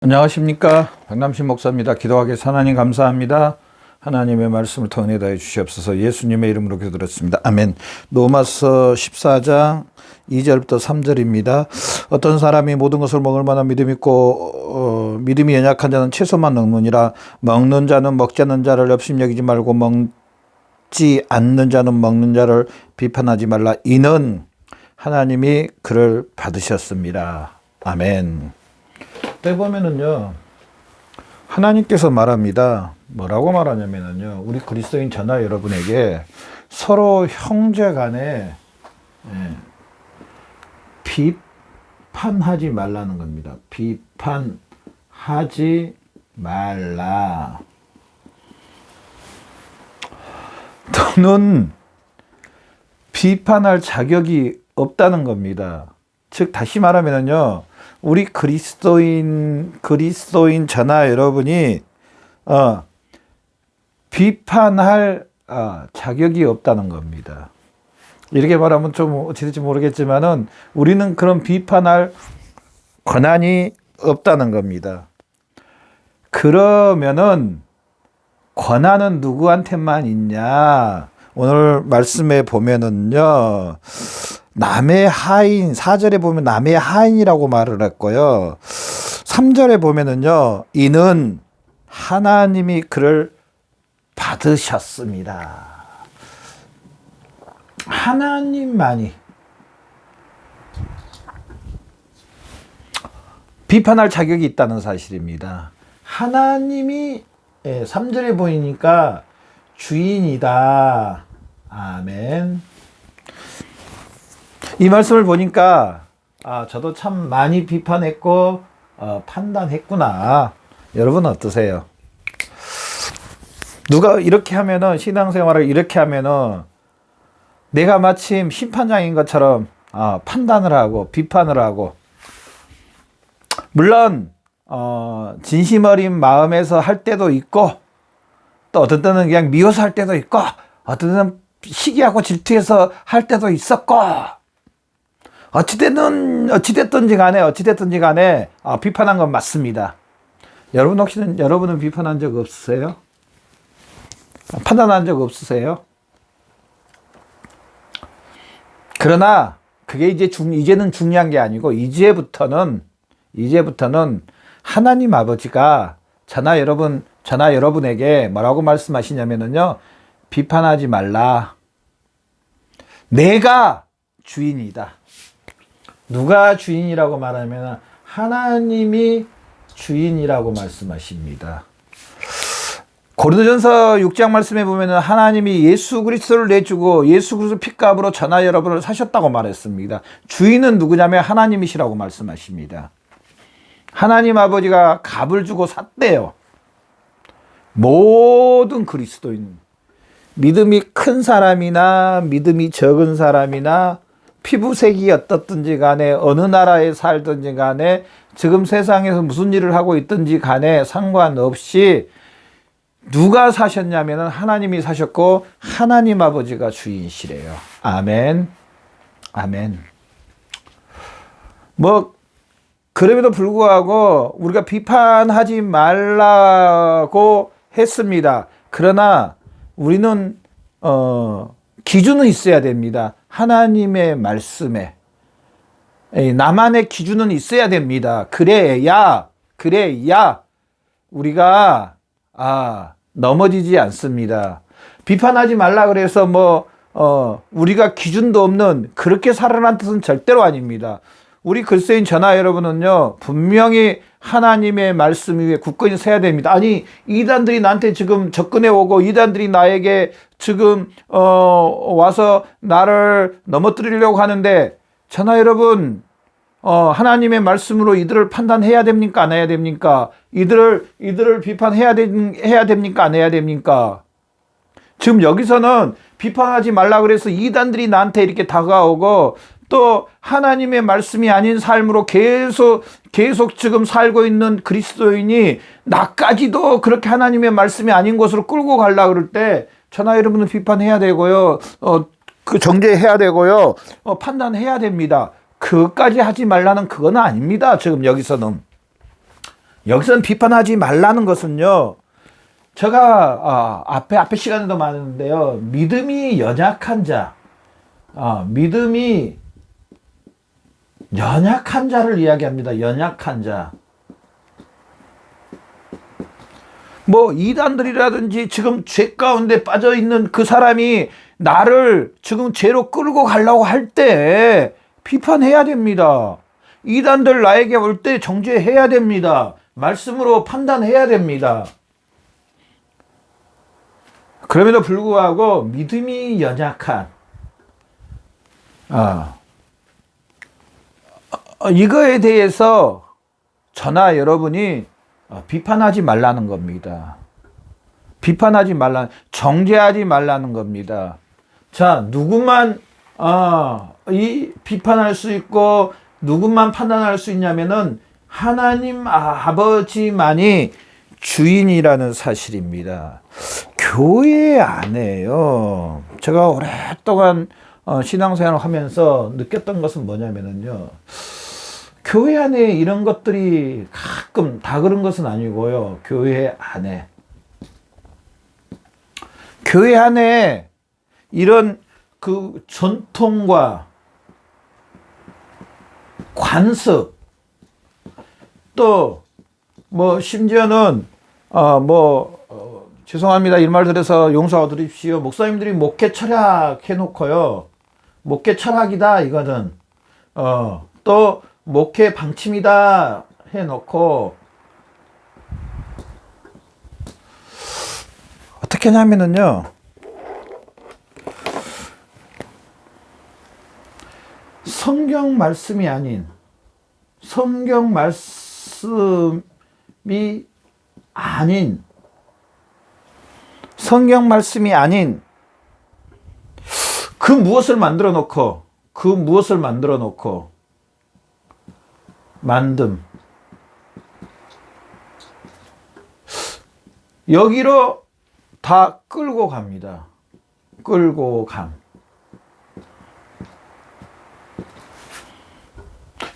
안녕하십니까, 박남신 목사입니다. 기도하게 하나님 감사합니다. 하나님의 말씀을 더 은혜 다해 주시옵소서. 예수님의 이름으로 기도드렸습니다. 아멘. 로마서 14장 2절부터 3절입니다. 어떤 사람이 모든 것을 먹을 만한 믿음이 있고 믿음이 연약한 자는 채소만 먹느니라. 먹는 자는 먹지 않는 자를 업심여기지 말고 먹지 않는 자는 먹는 자를 비판하지 말라. 이는 하나님이 그를 받으셨습니다. 아멘. 때 보면은요, 하나님께서 말합니다. 뭐라고 말하냐면은요, 우리 그리스도인 저나 여러분에게 서로 형제 간에 비판하지 말라는 겁니다. 비판하지 말라. 너는 비판할 자격이 없다는 겁니다. 즉, 다시 말하면은요, 우리 그리스도인 저나 여러분이 비판할 자격이 없다는 겁니다. 이렇게 말하면 좀 어찌 될지 모르겠지만은 우리는 그런 비판할 권한이 없다는 겁니다. 그러면은 권한은 누구한테만 있냐? 오늘 말씀에 보면은요, 남의 하인, 4절에 보면 남의 하인이라고 말을 했고요. 3절에 보면은요, 이는 하나님이 그를 받으셨습니다. 하나님만이 비판할 자격이 있다는 사실입니다. 하나님이 3절에 보이니까 주인이다. 아멘. 이 말씀을 보니까 저도 참 많이 비판했고 판단했구나. 여러분 어떠세요? 누가 이렇게 하면은, 신앙생활을 이렇게 하면은 내가 마침 심판장인 것처럼 판단을 하고 비판을 하고, 물론 진심 어린 마음에서 할 때도 있고, 또 어떤 때는 그냥 미워서 할 때도 있고, 어떤 때는 시기하고 질투해서 할 때도 있었고, 어찌됐든지 간에 비판한 건 맞습니다. 여러분은 비판한 적 없으세요? 판단한 적 없으세요? 그러나 그게 이제는 중요한 게 아니고, 이제부터는 하나님 아버지가 저나 여러분에게 뭐라고 말씀하시냐면요, 비판하지 말라. 내가 주인이다. 누가 주인이라고 말하면 하나님이 주인이라고 말씀하십니다. 고린도전서 6장 말씀에 보면 하나님이 예수 그리스도를 내주고 예수 그리스도 핏값으로 저나 여러분을 사셨다고 말했습니다. 주인은 누구냐면 하나님이시라고 말씀하십니다. 하나님 아버지가 값을 주고 샀대요. 모든 그리스도인, 믿음이 큰 사람이나 믿음이 적은 사람이나 피부색이 어떻든지 간에, 어느 나라에 살든지 간에, 지금 세상에서 무슨 일을 하고 있든지 간에 상관없이 누가 사셨냐면 하나님이 사셨고 하나님 아버지가 주인이시래요. 아멘. 아멘. 그럼에도 불구하고 우리가 비판하지 말라고 했습니다. 그러나 우리는 기준은 있어야 됩니다. 하나님의 말씀에 나만의 기준은 있어야 됩니다. 그래야 우리가 넘어지지 않습니다. 비판하지 말라 그래서 우리가 기준도 없는 그렇게 살아난 뜻은 절대로 아닙니다. 우리 그리스도인 저나 여러분은요, 분명히 하나님의 말씀 위에 굳건히 서야 됩니다. 아니, 이단들이 나한테 지금 접근해 오고, 이단들이 나에게 지금 와서 나를 넘어뜨리려고 하는데, 저나 여러분, 하나님의 말씀으로 이들을 판단해야 됩니까? 안 해야 됩니까? 이들을 비판해야 됩니까? 안 해야 됩니까? 지금 여기서는 비판하지 말라 그래서 이단들이 나한테 이렇게 다가오고, 또 하나님의 말씀이 아닌 삶으로 계속 지금 살고 있는 그리스도인이 나까지도 그렇게 하나님의 말씀이 아닌 곳으로 끌고 가려고 그럴 때 저나 여러분은 비판해야 되고요. 정죄해야 되고요. 판단해야 됩니다. 그것까지 하지 말라는 그건 아닙니다. 지금 여기서는. 여기서는 비판하지 말라는 것은요, 제가 앞에 시간에도 말했는데요, 믿음이 연약한 자, 믿음이 연약한 자를 이야기합니다. 연약한 자. 뭐 이단들이라든지 지금 죄 가운데 빠져 있는 그 사람이 나를 지금 죄로 끌고 가려고 할 때 비판해야 됩니다. 이단들 나에게 올 때 정죄해야 됩니다. 말씀으로 판단해야 됩니다. 그럼에도 불구하고 믿음이 연약한 이거에 대해서 저나 여러분이 비판하지 말라는 겁니다. 비판하지 말라, 정죄하지 말라는 겁니다. 자, 누구만 이 비판할 수 있고 누구만 판단할 수 있냐면은 하나님 아버지만이 주인이라는 사실입니다. 교회 안에요, 제가 오랫동안 신앙생활을 하면서 느꼈던 것은 뭐냐면은요, 교회 안에 이런 것들이 가끔 다 그런 것은 아니고요, 교회 안에 이런 그 전통과 관습, 또 뭐 심지어는 죄송합니다, 이 말 들어서 용서해 드립시오, 목사님들이 목회 철학 해놓고요, 목회 철학이다 이거는 또 목회 방침이다 해놓고 어떻게 하냐면은요, 성경 말씀이 아닌 그 무엇을 만들어 놓고 만듦, 여기로 다 끌고 갑니다. 끌고 감.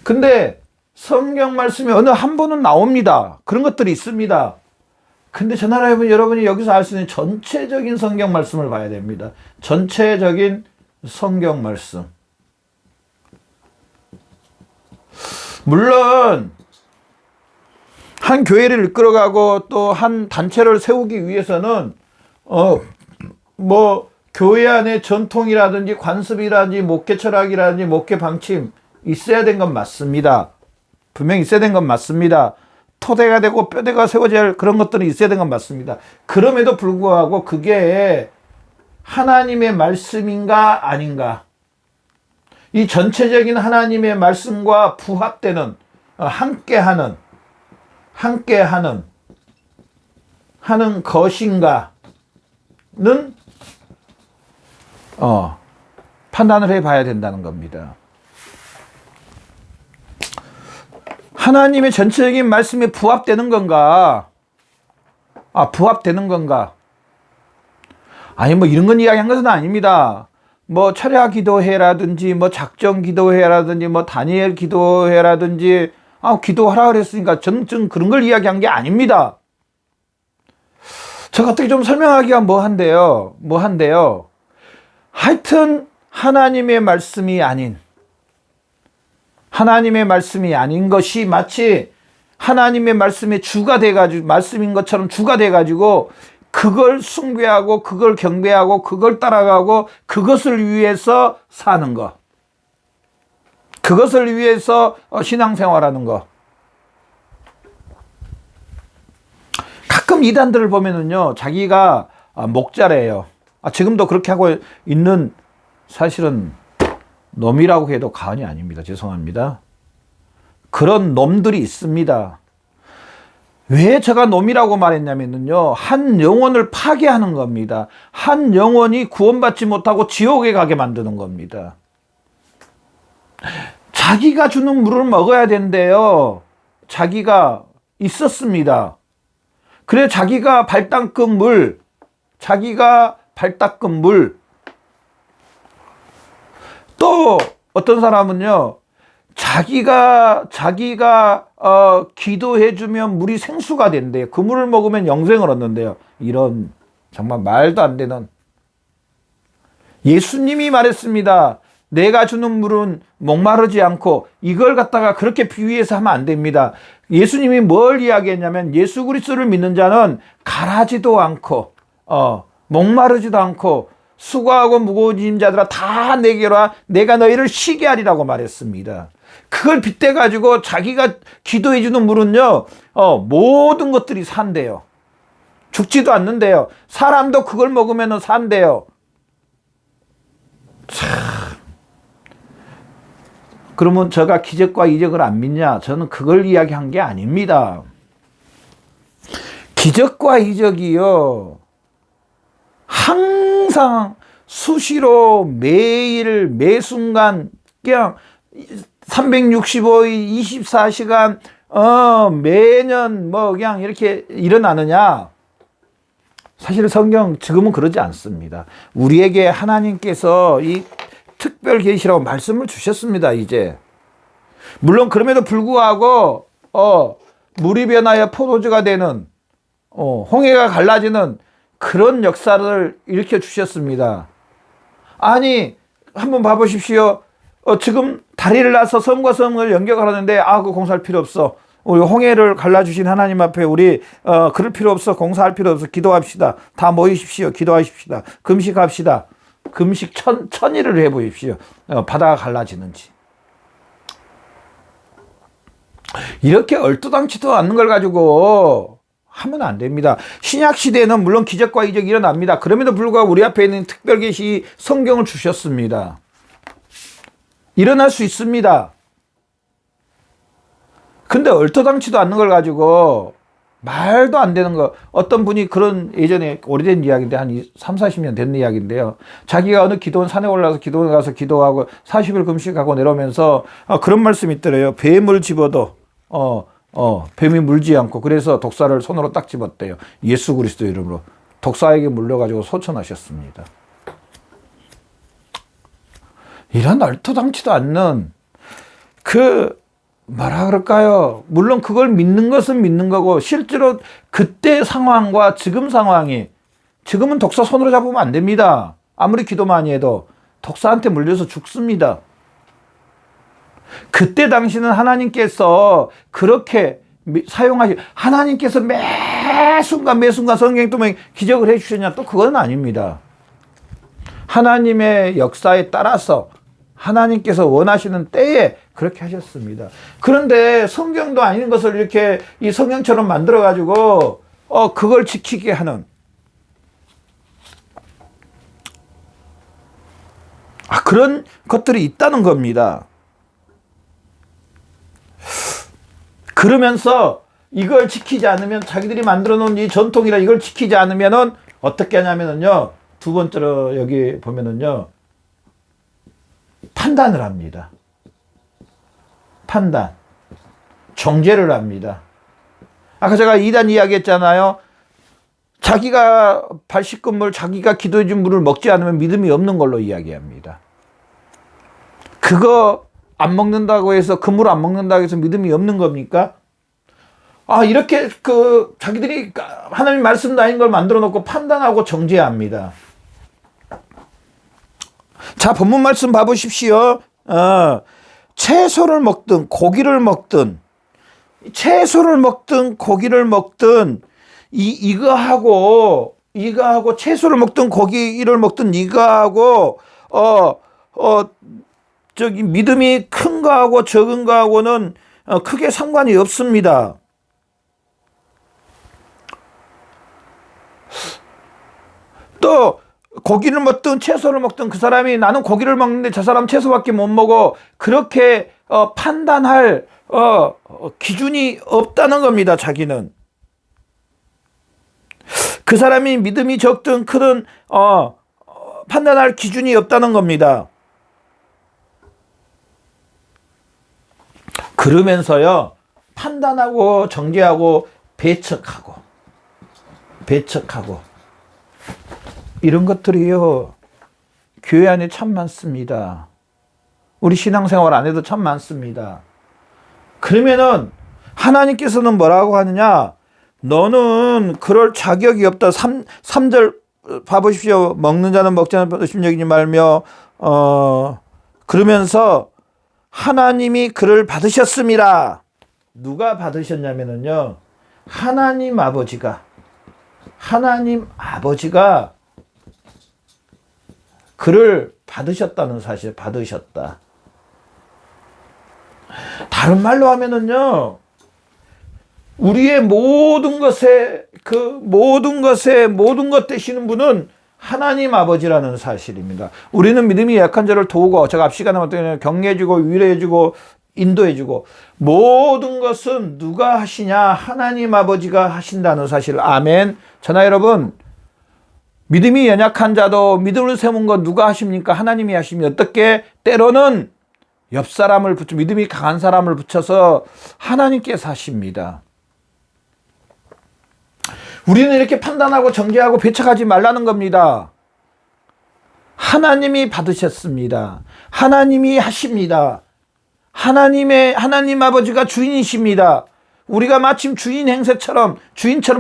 근데 성경 말씀이 어느 한 번은 나옵니다. 그런 것들이 있습니다. 근데 저나라 여러분이 여기서 알 수 있는 전체적인 성경 말씀을 봐야 됩니다. 전체적인 성경 말씀. 물론 한 교회를 이끌어가고 또 한 단체를 세우기 위해서는 교회 안에 전통이라든지 관습이라든지 목회 철학이라든지 목회 방침 있어야 된 건 맞습니다. 분명히 있어야 된 건 맞습니다. 토대가 되고 뼈대가 세워져야 할 그런 것들이 있어야 된 건 맞습니다. 그럼에도 불구하고 그게 하나님의 말씀인가 아닌가, 이 전체적인 하나님의 말씀과 부합되는 함께하는 것인가는 판단을 해봐야 된다는 겁니다. 하나님의 전체적인 말씀에 부합되는 건가? 아니, 뭐 이런 건 이야기한 것은 아닙니다. 뭐 철야 기도회라든지 뭐 작정 기도회라든지 뭐 다니엘 기도회라든지 기도하라 그랬으니까 저는 그런 걸 이야기한 게 아닙니다. 제가 어떻게 좀 설명하기가 뭐한데요. 하여튼 하나님의 말씀이 아닌 것이 마치 하나님의 말씀의 주가 돼가지고, 말씀인 것처럼 주가 돼가지고 그걸 숭배하고 그걸 경배하고 그걸 따라가고 그것을 위해서 사는 것, 그것을 위해서 신앙생활하는 것. 가끔 이단들을 보면은요, 자기가 목자래요. 지금도 그렇게 하고 있는, 사실은 놈이라고 해도 과언이 아닙니다. 죄송합니다. 그런 놈들이 있습니다. 왜 제가 놈이라고 말했냐면요, 한 영혼을 파괴하는 겁니다. 한 영혼이 구원받지 못하고 지옥에 가게 만드는 겁니다. 자기가 주는 물을 먹어야 된대요. 자기가 있었습니다. 그래, 자기가 발 닦은 물, 또 어떤 사람은요, 자기가 기도해주면 물이 생수가 된대요. 그 물을 먹으면 영생을 얻는데요. 이런 정말 말도 안 되는. 예수님이 말했습니다. 내가 주는 물은 목마르지 않고, 이걸 갖다가 그렇게 비유해서 하면 안 됩니다. 예수님이 뭘 이야기했냐면 예수 그리스도를 믿는 자는 가라지도 않고 목마르지도 않고 수고하고 무거운 짐 자들아 다 내게로 와 내가 너희를 쉬게 하리라고 말했습니다. 그걸 빗대 가지고 자기가 기도해 주는 물은요 모든 것들이 산대요. 죽지도 않는데요. 사람도 그걸 먹으면 산대요. 참. 그러면 제가 기적과 이적을 안 믿냐? 저는 그걸 이야기한 게 아닙니다. 기적과 이적이요 항상 수시로 매일 매순간 그냥 365일 24시간 매년 뭐 그냥 이렇게 일어나느냐? 사실 성경 지금은 그러지 않습니다. 우리에게 하나님께서 이 특별 계시라고 말씀을 주셨습니다. 이제 물론 그럼에도 불구하고 물이 변하여 포도주가 되는 홍해가 갈라지는 그런 역사를 일으켜 주셨습니다. 아니 한번 봐보십시오. 지금 다리를 놔서 섬과 섬을 연결하는데 그 공사할 필요 없어. 우리 홍해를 갈라주신 하나님 앞에 우리 그럴 필요 없어. 공사할 필요 없어. 기도합시다. 다 모이십시오. 기도하십시다. 금식합시다. 금식 천일을 해보십시오. 바다가 갈라지는지. 이렇게 얼토당치도 않는 걸 가지고 하면 안 됩니다. 신약 시대에는 물론 기적과 이적이 일어납니다. 그럼에도 불구하고 우리 앞에 있는 특별 계시 성경을 주셨습니다. 일어날 수 있습니다. 근데 얼토당치도 않는 걸 가지고 말도 안 되는 거. 어떤 분이 그런 예전에 오래된 이야기인데 한 3, 40년 된 이야기인데요. 자기가 어느 기도원 산에 올라가서 기도원 가서 기도하고 40일 금식하고 내려오면서 그런 말씀이 있더래요. 뱀을 집어도 뱀이 물지 않고 그래서 독사를 손으로 딱 집었대요. 예수 그리스도 이름으로. 독사에게 물려가지고 소천하셨습니다. 이런 얼토당치도 않는 뭐라 그럴까요? 물론 그걸 믿는 것은 믿는 거고 실제로 그때 상황과 지금 상황이 지금은 독사 손으로 잡으면 안 됩니다. 아무리 기도 많이 해도 독사한테 물려서 죽습니다. 그때 당시는 하나님께서 그렇게 하나님께서 매 순간 성경에 또 기적을 해주셨냐? 또 그건 아닙니다. 하나님의 역사에 따라서 하나님께서 원하시는 때에 그렇게 하셨습니다. 그런데 성경도 아닌 것을 이렇게 이 성경처럼 만들어가지고 그걸 지키게 하는 그런 것들이 있다는 겁니다. 그러면서 이걸 지키지 않으면 자기들이 만들어 놓은 이 전통이라 이걸 지키지 않으면은 어떻게 하냐면은요. 두 번째로 여기 보면은요. 판단을 합니다. 판단. 정죄를 합니다. 아까 제가 2단 이야기했잖아요. 자기가 발 씻은 물, 자기가 기도해 준 물을 먹지 않으면 믿음이 없는 걸로 이야기합니다. 그거 안 먹는다고 해서 그 물 안 먹는다고 해서 믿음이 없는 겁니까? 이렇게 자기들이 하나님 말씀도 아닌 걸 만들어 놓고 판단하고 정죄합니다. 자, 본문 말씀 봐보십시오. 채소를 먹든 고기를 먹든 고기를 먹든 이거하고 채소를 먹든 고기를 먹든 이거하고 믿음이 큰 거하고 적은 거하고는 크게 상관이 없습니다. 또 고기를 먹든 채소를 먹든 그 사람이 나는 고기를 먹는데 저 사람 채소밖에 못 먹어. 그렇게 판단할 기준이 없다는 겁니다. 자기는. 그 사람이 믿음이 적든 크든 판단할 기준이 없다는 겁니다. 그러면서요. 판단하고 정죄하고 배척하고 이런 것들이요. 교회 안에 참 많습니다. 우리 신앙생활 안에도 참 많습니다. 그러면은 하나님께서는 뭐라고 하느냐? 너는 그럴 자격이 없다. 3절 봐보십시오. 먹는 자는 먹지 않는 것을 여기지 말며 그러면서 하나님이 그를 받으셨습니다. 누가 받으셨냐면요. 하나님 아버지가 그를 받으셨다는 사실, 받으셨다. 다른 말로 하면은요, 우리의 모든 것에 모든 것 되시는 분은 하나님 아버지라는 사실입니다. 우리는 믿음이 약한 자를 도우고, 제가 앞 시간에 어떻게 격려해주고 위로해주고 인도해주고, 모든 것은 누가 하시냐? 하나님 아버지가 하신다는 사실. 아멘. 전하 여러분, 믿음이 연약한 자도 믿음을 세운 건 누가 하십니까? 하나님이 하십니다. 어떻게? 때로는 옆 사람을 붙여, 믿음이 강한 사람을 붙여서 하나님께서 하십니다. 우리는 이렇게 판단하고 정죄하고 배척하지 말라는 겁니다. 하나님이 받으셨습니다. 하나님이 하십니다. 하나님 아버지가 주인이십니다. 우리가 마침 주인처럼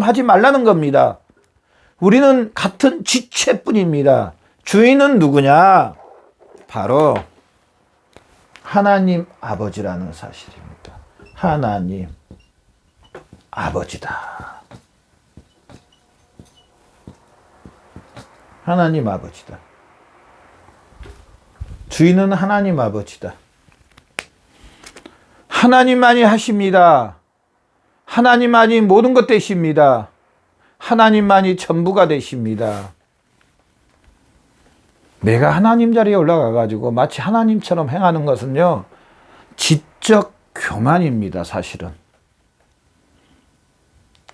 하지 말라는 겁니다. 우리는 같은 지체뿐입니다. 주인은 누구냐? 바로 하나님 아버지라는 사실입니다. 하나님 아버지다. 하나님 아버지다. 주인은 하나님 아버지다. 하나님만이 하십니다. 하나님만이 모든 것 되십니다. 하나님만이 전부가 되십니다. 내가 하나님 자리에 올라가 가지고 마치 하나님처럼 행하는 것은요, 지적 교만입니다. 사실은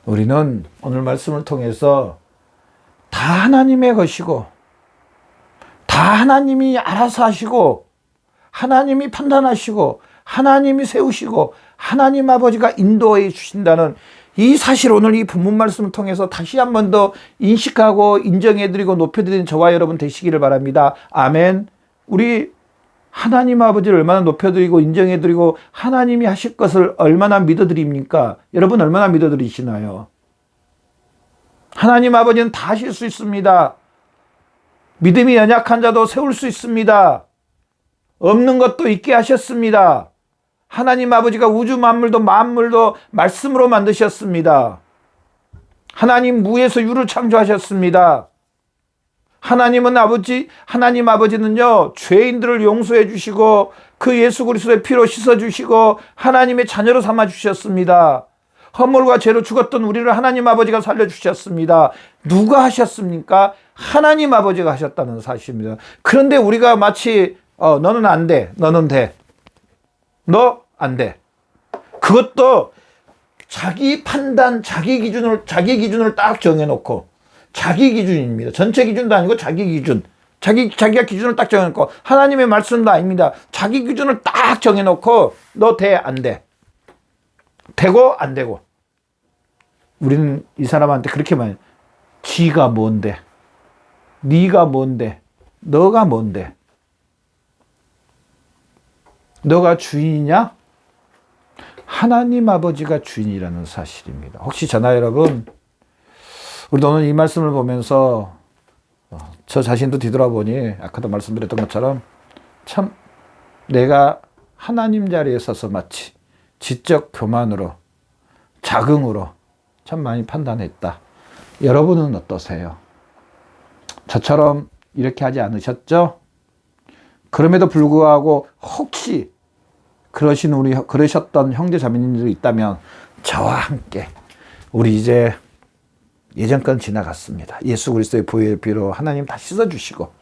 우리는 오늘 말씀을 통해서 다 하나님의 것이고, 다 하나님이 알아서 하시고, 하나님이 판단하시고, 하나님이 세우시고, 하나님 아버지가 인도해 주신다는 이 사실, 오늘 이 본문 말씀을 통해서 다시 한 번 더 인식하고 인정해드리고 높여드리는 저와 여러분 되시기를 바랍니다. 아멘. 우리 하나님 아버지를 얼마나 높여드리고 인정해드리고 하나님이 하실 것을 얼마나 믿어드립니까? 여러분 얼마나 믿어드리시나요? 하나님 아버지는 다 하실 수 있습니다. 믿음이 연약한 자도 세울 수 있습니다. 없는 것도 있게 하셨습니다. 하나님 아버지가 우주 만물도 말씀으로 만드셨습니다. 하나님 무에서 유를 창조하셨습니다. 하나님 아버지는요, 죄인들을 용서해 주시고 그 예수 그리스도의 피로 씻어 주시고 하나님의 자녀로 삼아 주셨습니다. 허물과 죄로 죽었던 우리를 하나님 아버지가 살려 주셨습니다. 누가 하셨습니까? 하나님 아버지가 하셨다는 사실입니다. 그런데 우리가 마치 너는 안 돼, 너는 돼, 너 안 돼. 그것도 자기 판단, 자기 기준을 딱 정해놓고, 자기 기준입니다. 전체 기준도 아니고 자기 기준. 자기가 기준을 딱 정해놓고, 하나님의 말씀도 아닙니다. 자기 기준을 딱 정해놓고, 너 돼, 안 돼. 되고, 안 되고. 우리는 이 사람한테 그렇게 말해요. 지가 뭔데? 네가 뭔데? 너가 뭔데? 너가 주인이냐? 하나님 아버지가 주인이라는 사실입니다. 혹시 전하 여러분, 우리도 오늘 이 말씀을 보면서 저 자신도 뒤돌아보니 아까도 말씀드렸던 것처럼 참 내가 하나님 자리에 서서 마치 지적 교만으로, 자긍으로 참 많이 판단했다. 여러분은 어떠세요? 저처럼 이렇게 하지 않으셨죠? 그럼에도 불구하고 혹시 그러셨던 형제 자매님들이 있다면 저와 함께 우리 이제 예전 건 지나갔습니다. 예수 그리스도의 보혈 피로 하나님 다 씻어주시고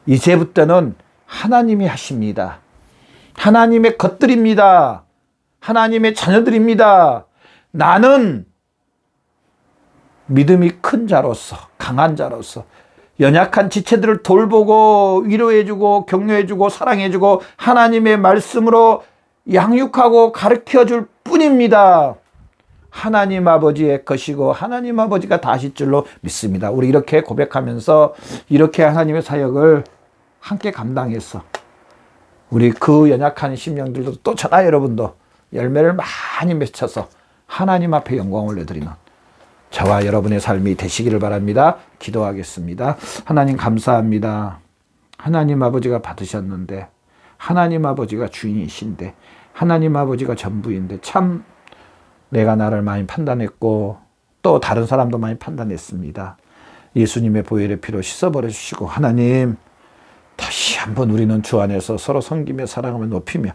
이제부터는 하나님이 하십니다. 하나님의 것들입니다. 하나님의 자녀들입니다. 나는 믿음이 큰 자로서, 강한 자로서 연약한 지체들을 돌보고 위로해주고 격려해주고 사랑해주고 하나님의 말씀으로 양육하고 가르쳐줄 뿐입니다. 하나님 아버지의 것이고 하나님 아버지가 다 하실 줄로 믿습니다. 우리 이렇게 고백하면서 이렇게 하나님의 사역을 함께 감당해서 우리 그 연약한 심령들도 또 저나 여러분도 열매를 많이 맺혀서 하나님 앞에 영광 올려드리는 저와 여러분의 삶이 되시기를 바랍니다. 기도하겠습니다. 하나님 감사합니다. 하나님 아버지가 받으셨는데 하나님 아버지가 주인이신데 하나님 아버지가 전부인데 참 내가 나를 많이 판단했고 또 다른 사람도 많이 판단했습니다. 예수님의 보혈의 피로 씻어버려 주시고 하나님 다시 한번 우리는 주 안에서 서로 섬기며 사랑하며 높이며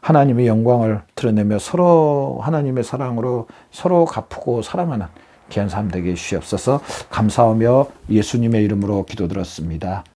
하나님의 영광을 드러내며 서로 하나님의 사랑으로 서로 갚고 사랑하는 귀한 삶 되게 주시옵소서. 감사하며 예수님의 이름으로 기도드렸습니다.